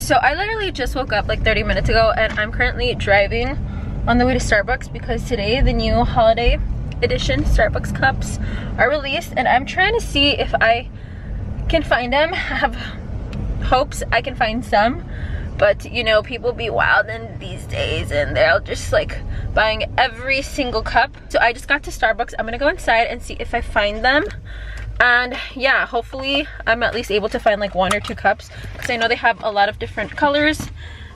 So I literally just woke up like 30 minutes ago and I'm currently driving on the way to Starbucks because today the new holiday edition Starbucks cups are released and I'm trying to see if I can find them. I have hopes I can find some, but you know, people be wild in these days and they're just like buying every single cup. So I just got to Starbucks. I'm gonna go inside and see if I find them. And yeah, hopefully I'm at least able to find like 1 or 2 cups because I know they have a lot of different colors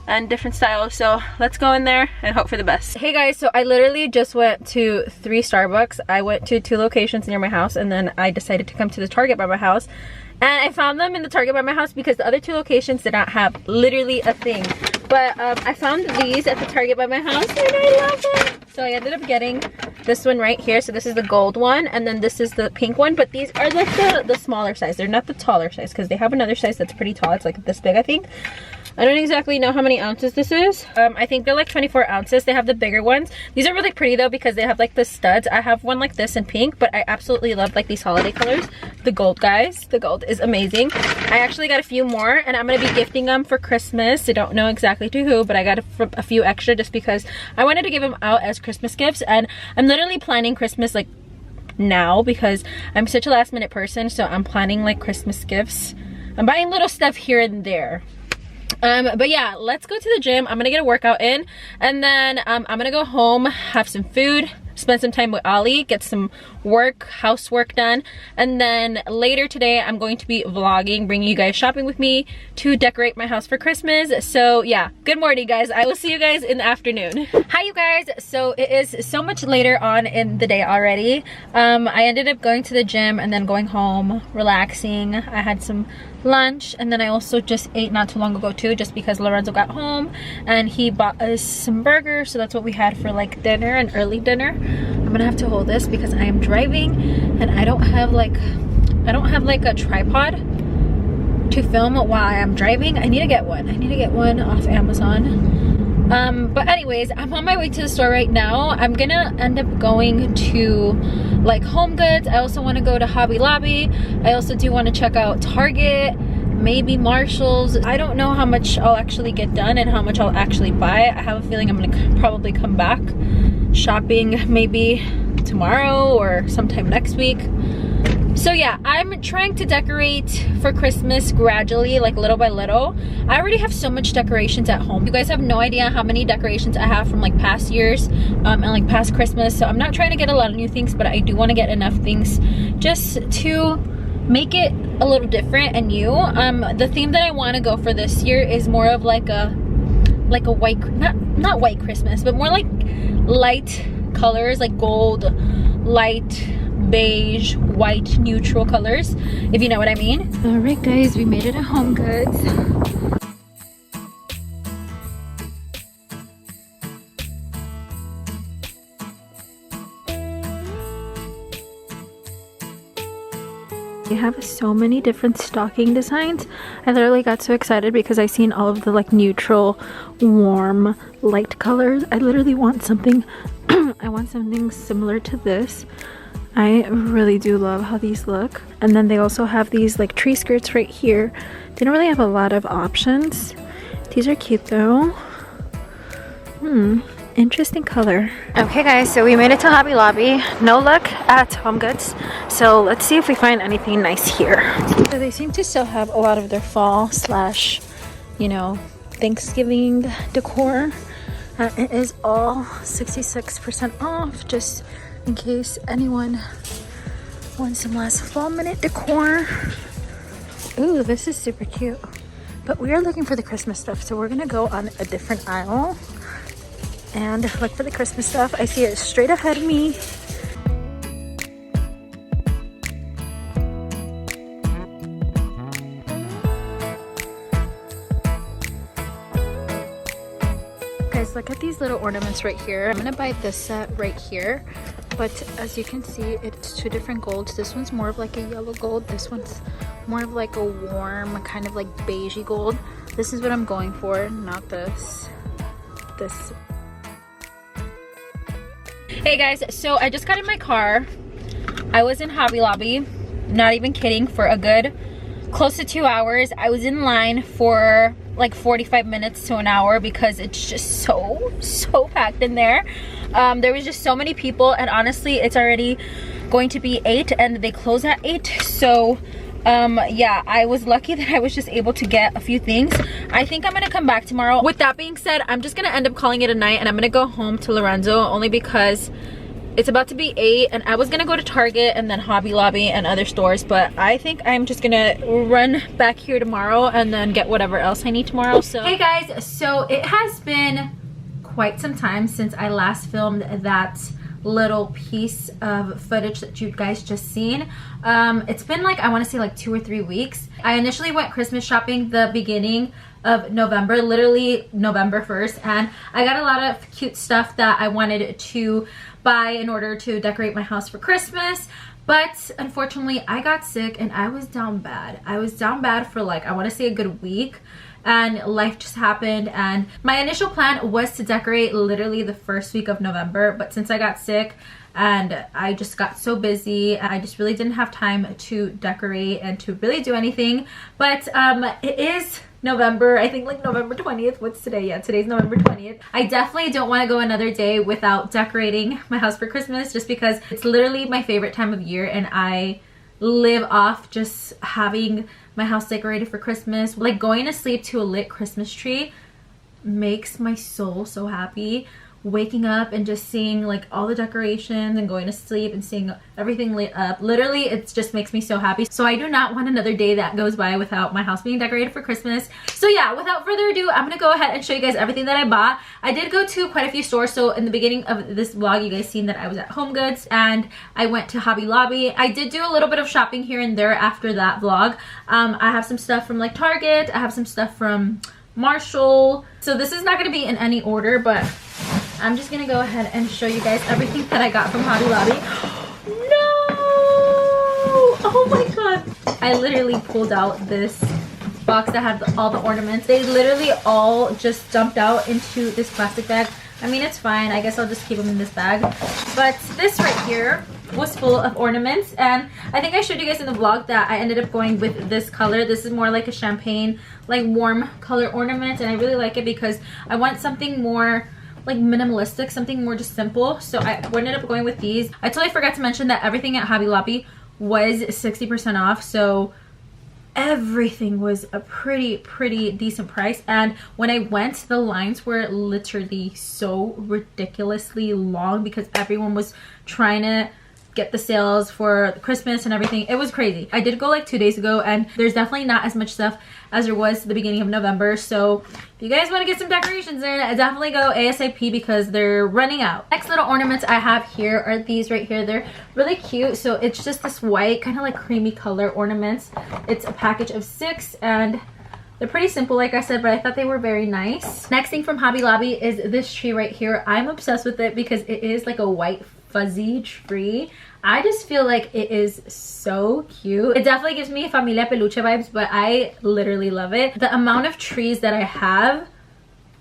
and different styles. So let's go in there and hope for the best. Hey guys, so I literally just went to 3 Starbucks. I went to 2 locations near my house and then I decided to come to the Target by my house. And I found them in the Target by my house because the other 2 locations did not have literally a thing. But I found these at the Target by my house and I love them. So I ended up getting this one right here. So this is the gold one and then this is the pink one. But these are like the smaller size. They're not the taller size because they have another size that's pretty tall. It's like this big, I think. I don't exactly know how many ounces this is. I think they're like 24 ounces. They have the bigger ones. These are really pretty though because they have like the studs. I have one like this in pink, but I absolutely love like these holiday colors. The gold, guys. The gold is amazing. I actually got a few more and I'm going to be gifting them for Christmas. I don't know exactly to who, but I got a few extra just because I wanted to give them out as Christmas gifts. And I'm literally planning Christmas like now because I'm such a last minute person. So I'm planning like Christmas gifts. I'm buying little stuff here and there. But yeah, let's go to the gym. I'm gonna get a workout in and then I'm gonna go home, have some food, spend some time with Ali, get some housework done, and then later today I'm going to be vlogging, bringing you guys shopping with me to decorate my house for Christmas. So yeah, good morning guys. I will see you guys in the afternoon. Hi you guys. So it is so much later on in the day already. I ended up going to the gym and then going home, relaxing. I had some lunch and then I also just ate not too long ago too, just because Lorenzo got home and he bought us some burgers. So that's what we had for like dinner and early dinner. I'm gonna have to hold this because I am driving and I don't have like a tripod to film while I'm driving. I need to get one. I need to get one off Amazon. But anyways, I'm on my way to the store right now. I'm gonna end up going to like Home Goods. I also want to go to Hobby Lobby. I also do want to check out Target, maybe Marshall's. I don't know how much I'll actually get done and how much I'll actually buy. I have a feeling I'm gonna probably come back shopping maybe tomorrow or sometime next week. So yeah, I'm trying to decorate for Christmas gradually, like little by little. I already have so much decorations at home. You guys have no idea how many decorations I have from like past years and like past Christmas. So I'm not trying to get a lot of new things, but I do want to get enough things just to make it a little different and new. The theme that I want to go for this year is more of like a white, not white Christmas, but more like light colors, like gold, light, beige, white, neutral colors, if you know what I mean. All right guys, we made it at Home Goods. They have so many different stocking designs. I literally got so excited because I seen all of the like neutral, warm, light colors. I literally want something I want something similar to this. I really do love how these look. And then they also have these like tree skirts right here. They don't really have a lot of options. These are cute though. Interesting color. Okay guys, so we made it to Hobby Lobby. No luck at Home Goods. So let's see if we find anything nice here. So they seem to still have a lot of their fall slash, you know, Thanksgiving decor. It is all 66% off, just in case anyone wants some last fall minute decor. Ooh, this is super cute. But we are looking for the Christmas stuff, so we're gonna go on a different aisle and look for the Christmas stuff. I see it straight ahead of me. Guys, look at these little ornaments right here. I'm gonna buy this set right here, but as you can see, it's 2 different golds. This one's more of like a yellow gold. This one's more of like a warm, kind of like beigey gold. This is what I'm going for, not this. Hey guys, so I just got in my car. I was in Hobby Lobby, not even kidding, for a good close to 2 hours. I was in line for like 45 minutes to an hour because it's just so packed in there. There was just so many people, and honestly it's already going to be 8 and they close at 8. So yeah, I was lucky that I was just able to get a few things. I think I'm gonna come back tomorrow. With that being said, I'm just gonna end up calling it a night and I'm gonna go home to Lorenzo, only because it's about to be 8 and I was gonna go to Target and then Hobby Lobby and other stores, but I think I'm just gonna run back here tomorrow and then get whatever else I need tomorrow. So hey guys, so it has been quite some time since I last filmed that little piece of footage that you guys just seen. It's been like, I want to say like 2 or 3 weeks. I initially went Christmas shopping the beginning of November, literally November 1st, and I got a lot of cute stuff that I wanted to buy in order to decorate my house for Christmas. But unfortunately I got sick and I was down bad. I was down bad for like, I want to say a good week, and life just happened. And my initial plan was to decorate literally the first week of November, but since I got sick and I just got so busy, I just really didn't have time to decorate and to really do anything. But it is November, I think like November 20th. What's today? Yeah, today's November 20th. I definitely don't want to go another day without decorating my house for Christmas, just because it's literally my favorite time of year and I live off just having my house decorated for Christmas. Like going to sleep to a lit Christmas tree makes my soul so happy. Waking up and just seeing like all the decorations and going to sleep and seeing everything lit up, literally it just makes me so happy. So I do not want another day that goes by without my house being decorated for Christmas. So yeah, without further ado, I'm gonna go ahead and show you guys everything that I bought. I did go to quite a few stores. So in the beginning of this vlog, you guys seen that I was at Home Goods and I went to Hobby Lobby. I did do a little bit of shopping here and there after that vlog. I have some stuff from like Target, I have some stuff from Marshall. So this is not going to be in any order, but I'm just gonna go ahead and show you guys everything that I got from Hobby Lobby. No! Oh my god! I literally pulled out this box that had all the ornaments. They literally all just dumped out into this plastic bag. I mean, it's fine. I guess I'll just keep them in this bag. But this right here was full of ornaments, and I think I showed you guys in the vlog that I ended up going with this color. This is more like a champagne, like warm color ornament, and I really like it because I want something more like minimalistic, something more just simple. So I ended up going with these. I totally forgot to mention that everything at Hobby Lobby was 60% off, so everything was a pretty decent price. And when I went, the lines were literally so ridiculously long because everyone was trying to get the sales for Christmas and everything. It was crazy. I did go like 2 days ago and there's definitely not as much stuff as there was at the beginning of November. So if you guys want to get some decorations in, definitely go ASAP because they're running out. Next little ornaments I have here are these right here. They're really cute. So it's just this white kind of like creamy color ornaments. It's a package of 6 and they're pretty simple, like I said, but I thought they were very nice. Next thing from Hobby Lobby is this tree right here. I'm obsessed with it because it is like a white fuzzy tree. I just feel like it is so cute. It definitely gives me Familia Peluche vibes, but I literally love it. The amount of trees that I have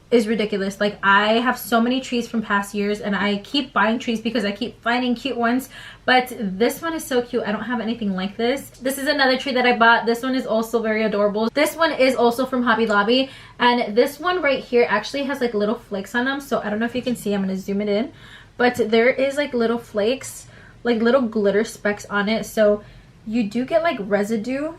is ridiculous. Like I have so many trees from past years and I keep buying trees because I keep finding cute ones, but this one is so cute. I don't have anything like this. This is another tree that I bought. This one is also very adorable. This one is also from Hobby Lobby, and this one right here actually has like little flakes on them. So I don't know if you can see, I'm gonna zoom it in, but there is like little flakes, like little glitter specks on it. So you do get like residue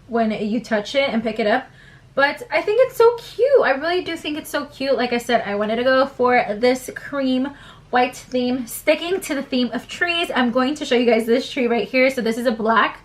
when you touch it and pick it up. But I think it's so cute. I really do think it's so cute. Like I said, I wanted to go for this cream white theme. Sticking to the theme of trees, I'm going to show you guys this tree right here. So this is a black.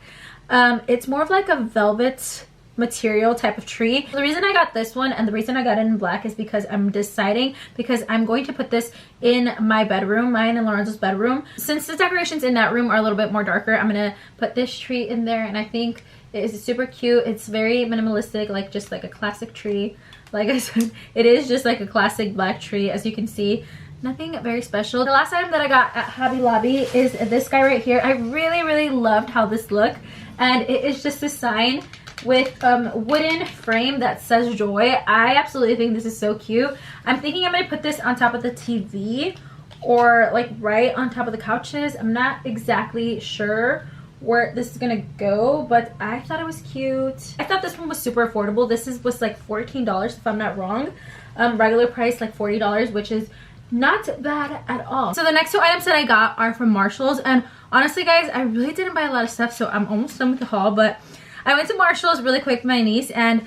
It's more of like a velvet material type of tree. The reason I got this one and the reason I got it in black is because I'm deciding, because I'm going to put this in my bedroom, mine and Lorenzo's bedroom. Since the decorations in that room are a little bit more darker, I'm gonna put this tree in there, and I think it is super cute. It's very minimalistic, like just like a classic tree. Like I said, it is just like a classic black tree, as you can see. Nothing very special. The last item that I got at Hobby Lobby is this guy right here. I really loved how this looked, and it is just a sign with wooden frame that says joy. I absolutely think this is so cute. I'm thinking I'm gonna put this on top of the TV or like right on top of the couches. I'm not exactly sure where this is gonna go, but I thought it was cute. I thought this one was super affordable. This was like $14 if I'm not wrong. Regular price like $40, which is not bad at all. So the next two items that I got are from Marshalls, and honestly guys, I really didn't buy a lot of stuff, so I'm almost done with the haul. But I went to Marshalls really quick with my niece, and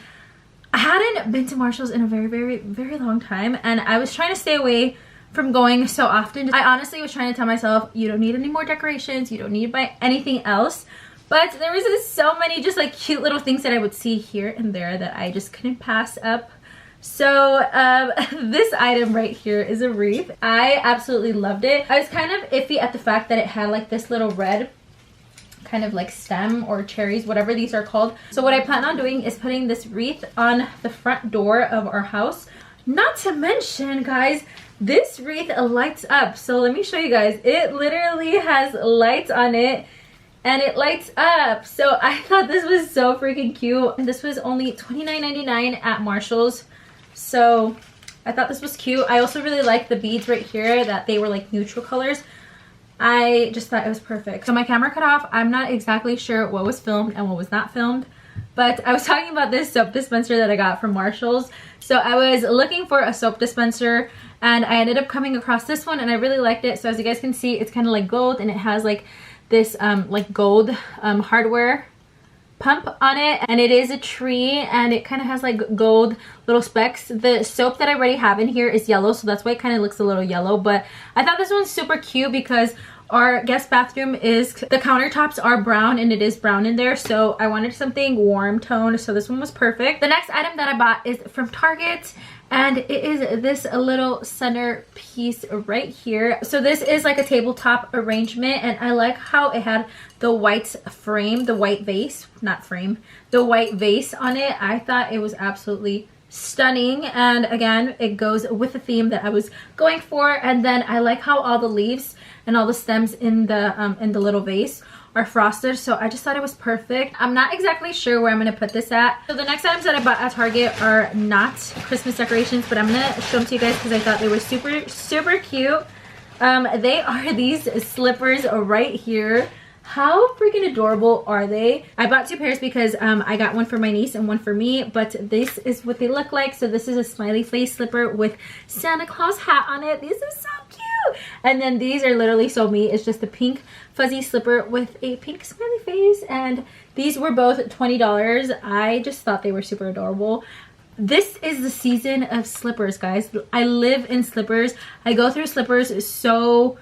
I hadn't been to Marshalls in a very long time, and I was trying to stay away from going so often. I honestly was trying to tell myself, you don't need any more decorations, you don't need to buy anything else. But there was just so many just like cute little things that I would see here and there that I just couldn't pass up. So this item right here is a wreath. I absolutely loved it. I was kind of iffy at the fact that it had like this little red kind of like stem or cherries, whatever these are called. So what I plan on doing is putting this wreath on the front door of our house. Not to mention, guys, this wreath lights up. So let me show you guys. It literally has lights on it and it lights up. So I thought this was so freaking cute. And this was only $29.99 at Marshalls. So I thought this was cute. I also really like the beads right here, that they were like neutral colors. I just thought it was perfect. So my camera cut off. I'm not exactly sure what was filmed and what was not filmed, but I was talking about this soap dispenser that I got from Marshalls. So I was looking for a soap dispenser and I ended up coming across this one and I really liked it. So as you guys can see, it's kind of like gold and it has like this like gold hardware pump on it, and it is a tree and it kind of has like gold little specks. The soap that I already have in here is yellow, so that's why it kind of looks a little yellow, but I thought this one's super cute because our guest bathroom is, the countertops are brown and it is brown in there, so I wanted something warm tone, so this one was perfect. The next item that I bought is from Target, and it is this little center piece right here. So this is like a tabletop arrangement, and I like how it had the white frame, the white vase, not frame, the white vase on it. I thought it was absolutely stunning, and again, it goes with the theme that I was going for. And then I like how all the leaves and all the stems in the little vase are frosted, so I just thought it was perfect. I'm not exactly sure where I'm gonna put this at. So the next items that I bought at Target are not Christmas decorations, but I'm gonna show them to you guys because I thought they were super cute. They are these slippers right here. How freaking adorable are they? I bought two pairs because I got one for my niece and one for me, but this is what they look like. So this is a smiley face slipper with Santa Claus hat on it. These are so cute. And then these are literally so me. It's just a pink fuzzy slipper with a pink smiley face, and these were both $20. I just thought they were super adorable. This is the season of slippers, guys. I live in slippers. I go through slippers so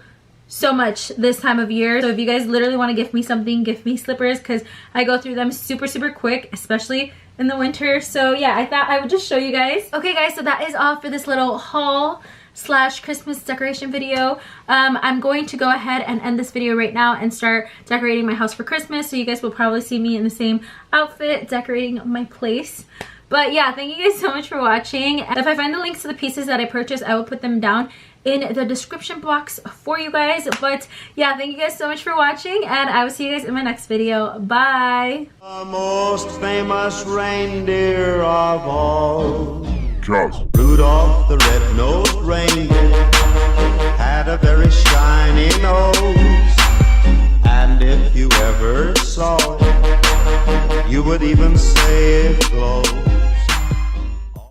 much this time of year. So if you guys literally want to gift me something, gift me slippers, because I go through them super quick, especially in the winter. So yeah, I thought I would just show you guys. Okay guys, so that is all for this little haul / Christmas decoration video. I'm going to go ahead and end this video right now and start decorating my house for Christmas, so you guys will probably see me in the same outfit decorating my place. But yeah, thank you guys so much for watching. If I find the links to the pieces that I purchased, I will put them down in the description box for you guys. But yeah, thank you guys so much for watching, and I will see you guys in my next video. Bye. The most famous reindeer of all, Rudolph the red-nosed reindeer, had a very shiny nose, and if you ever saw it, you would even say